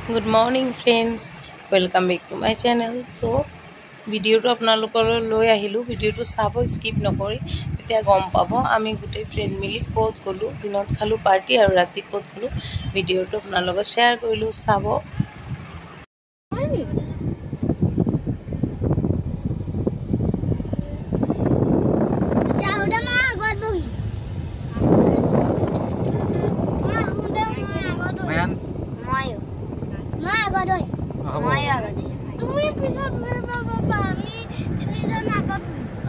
Good morning friends, welcome back to my channel. So video to apnalokor loi ahilu, video to sabo skip nokori etia gom pabo ami gute friend mili kot golu dinot khalu party aru rati kot golu video to apnalogo share korilu sabo.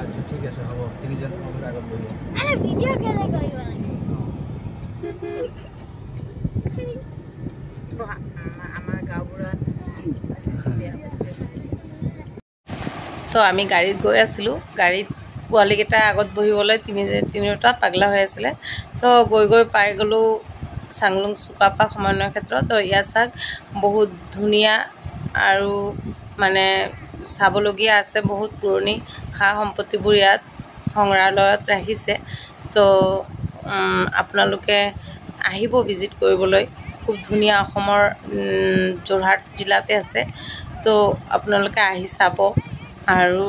আচ্ছা ঠিক আছে হ'ব তিনিজন আমাৰ আগত বহিব আৰে video কেলে কৰিব লাগে আমাৰ গাঁওবোৰত তো আমি গাড়ীত গৈ আছিলো গাড়ীত পোৱালিকেইটা আগত বহিবলৈ তিনিটা পাগলা হৈ আছিলে তো গৈ গৈ পাই গলো চাংলুং চুকাফা সমন্বয় ক্ষেত্ৰ তো ইয়াত চাক বহুত ধুনীয়া আৰু মানে চাবলগীয়া আছে বহুত পুৰণি খা সম্পত্তিবোৰ ইয়াত সংগ্ৰহালয়ত ৰাখিছে তো আপোনালোকে আহিব ভিজিট কৰিবলৈ খুব ধুনীয়া অসমৰ যোৰহাট জিলাতে আছে তো আপোনালোকে আহি চাব আৰু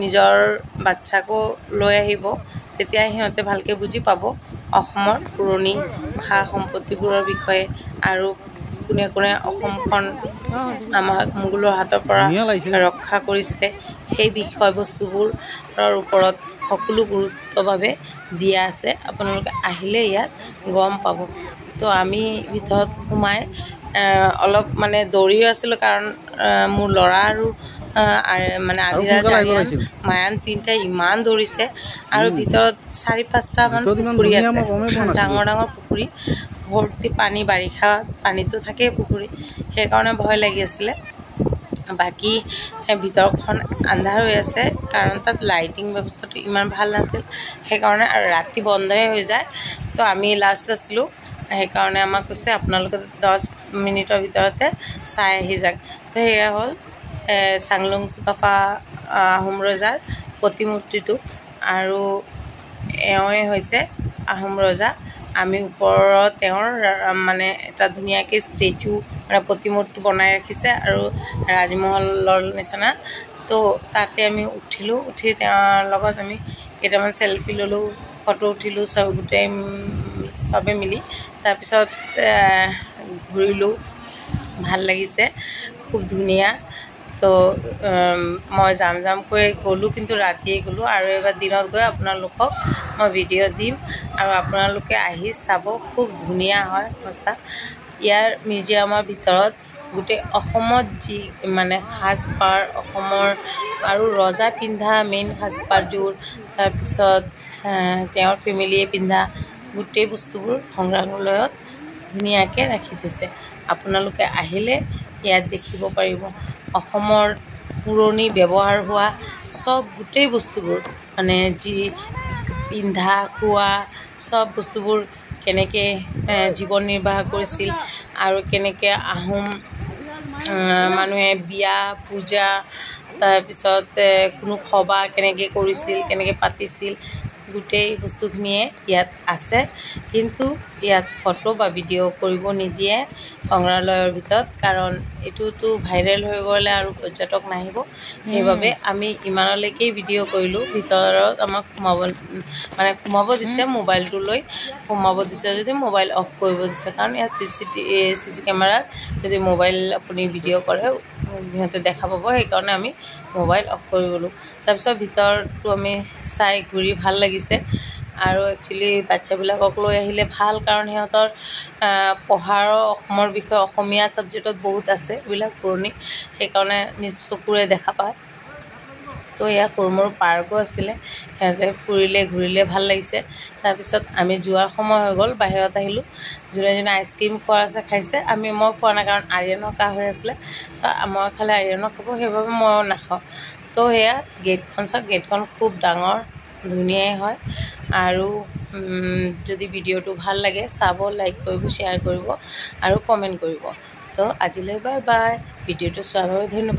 নিজৰ বাচ্চাকো লৈ আহিব তেতিয়া সিহঁতে ভালকৈ বুজি পাব অসমৰ পুৰণি খা সম্পত্তিবোৰৰ বিষয়ে আৰু কোনে কোনে অসমখন আমাক মোগলৰ হাতৰ পৰা ৰক্ষা কৰিছে সেই বিষয়বস্তুবোৰৰ ওপৰত সকলো গুৰুত্বভাৱে দিয়া আছে আপোনালোকে আহিলে ইয়াত গম পাব তো আমি ভিতৰত সোমাই অলপ মানে দৌৰিও আছিলোঁ কাৰণ মোৰ ল'ৰা আৰু মানে আধিৰাজ মায়ান তিনিটা ইমান দৌৰিছে আৰু ভিতৰত 4-5টামান পুখুৰী আছে ডাঙৰ ডাঙৰ পুখুৰী ভৰ্তি পানী বাৰিষা পানীটো থাকেই পুখুৰী সেইকাৰণে ভয় লাগি আছিলে বাকী ভিতৰখন আন্ধাৰ হৈ আছে কাৰণ তাত লাইটিং ব্যৱস্থাটো ইমান ভাল নাছিল সেইকাৰণে আৰু ৰাতি বন্ধই হৈ যায় তো আমি লাষ্ট আছিলোঁ সেইকাৰণে আমাক কৈছে আপোনালোকে 10 মিনিটৰ ভিতৰতে চাই আহি যাওক তো সেয়া হ'ল চাংলুং চুকাফা আহোম ৰজাৰ প্ৰতিমূৰ্তিটো আৰু এওঁৱে হৈছে আহোম ৰজা আমি ওপৰত তেওঁৰ মানে এটা ধুনীয়াকৈ ষ্টেচু মানে প্ৰতিমূৰ্তি বনাই ৰাখিছে আৰু ৰাজমহলৰ নিচিনা তো তাতে আমি উঠিলোঁ উঠি তেওঁৰ লগত আমি কেইটামান চেলফি ল'লোঁ ফটো উঠিলোঁ চব গোটেই চবে মিলি তাৰপিছত ঘূৰিলোঁ ভাল লাগিছে খুব ধুনীয়া তো মই যামকৈ গ'লোঁ কিন্তু ৰাতিয়ে গ'লোঁ আৰু এবাৰ দিনত গৈ আপোনালোকক মই ভিডিঅ' দিম আৰু আপোনালোকে আহি চাব খুব ধুনীয়া হয় সঁচা ইয়াৰ মিউজিয়ামৰ ভিতৰত গোটেই অসমত যি মানে সাজপাৰ অসমৰ আৰু ৰজা পিন্ধা মেইন সাজপাৰযোৰ তাৰপিছত তেওঁৰ ফেমিলিয়ে পিন্ধা গোটেই বস্তুবোৰ সংগ্ৰহালয়ত ধুনীয়াকৈ ৰাখি থৈছে আপোনালোকে আহিলে ইয়াত দেখিব পাৰিব অসমৰ পুৰণি ব্যৱহাৰ হোৱা চব গোটেই বস্তুবোৰ মানে যি পিন্ধা খোৱা চব বস্তুবোৰ কেনেকৈ জীৱন নিৰ্বাহ কৰিছিল আৰু কেনেকৈ আহোম মানুহে বিয়া পূজা তাৰপিছত কোনো সভা কেনেকৈ কৰিছিল কেনেকৈ পাতিছিল গোটেই বস্তুখিনিয়ে ইয়াত আছে কিন্তু ইয়াত ফটো বা ভিডিঅ' কৰিব নিদিয়ে সংগ্ৰহালয়ৰ ভিতৰত কাৰণ এইটোতো ভাইৰেল হৈ গ'লে আৰু পৰ্যটক নাহিব সেইবাবে আমি ইমানলৈকেই ভিডিঅ' কৰিলোঁ ভিতৰত আমাক সোমাব দিছে মোবাইলটো লৈ সোমাব দিছে যদি মোবাইল অফ কৰিব দিছে কাৰণ ইয়াত চিচি কেমেৰাত যদি মোবাইল আপুনি ভিডিঅ' কৰে সিহঁতে দেখা পাব সেইকাৰণে আমি মোবাইল অফ কৰি গ'লোঁ তাৰপিছত ভিতৰটো আমি চাই ঘূৰি ভাল লাগিছে আৰু একচুৱেলি বাচ্চাবিলাকক লৈ আহিলে ভাল কাৰণ সিহঁতৰ পঢ়াৰৰ অসমৰ বিষয়ে অসমীয়া ছাবজেক্টত বহুত আছে এইবিলাক পুৰণি সেইকাৰণে নিজ চকুৰে দেখা পায় তো এয়া সৰু সৰু পাৰ্কো আছিলে সিহঁতে ফুৰিলে ঘূৰিলে ভাল লাগিছে তাৰপিছত আমি যোৱাৰ সময় হৈ গ'ল বাহিৰত আহিলোঁ যোনে যোনে আইচক্ৰীম খোৱা আছে খাইছে মই খোৱা নাই কাৰণ আৰিয়ানৰ কাহ হৈ আছিলে তো মই খালে আৰিয়ানৰ খাব সেইবাবে মই নাখাওঁ তো সেয়া গেটখন চাওক গেটখন খুব ডাঙৰ ধুনীয়াই হয় আৰু যদি ভিডিঅ'টো ভাল লাগে চাব লাইক কৰিব শ্বেয়াৰ কৰিব আৰু কমেণ্ট কৰিব তো আজিলৈ বাই বাই ভিডিঅ'টো চোৱাৰ বাবে ধন্যবাদ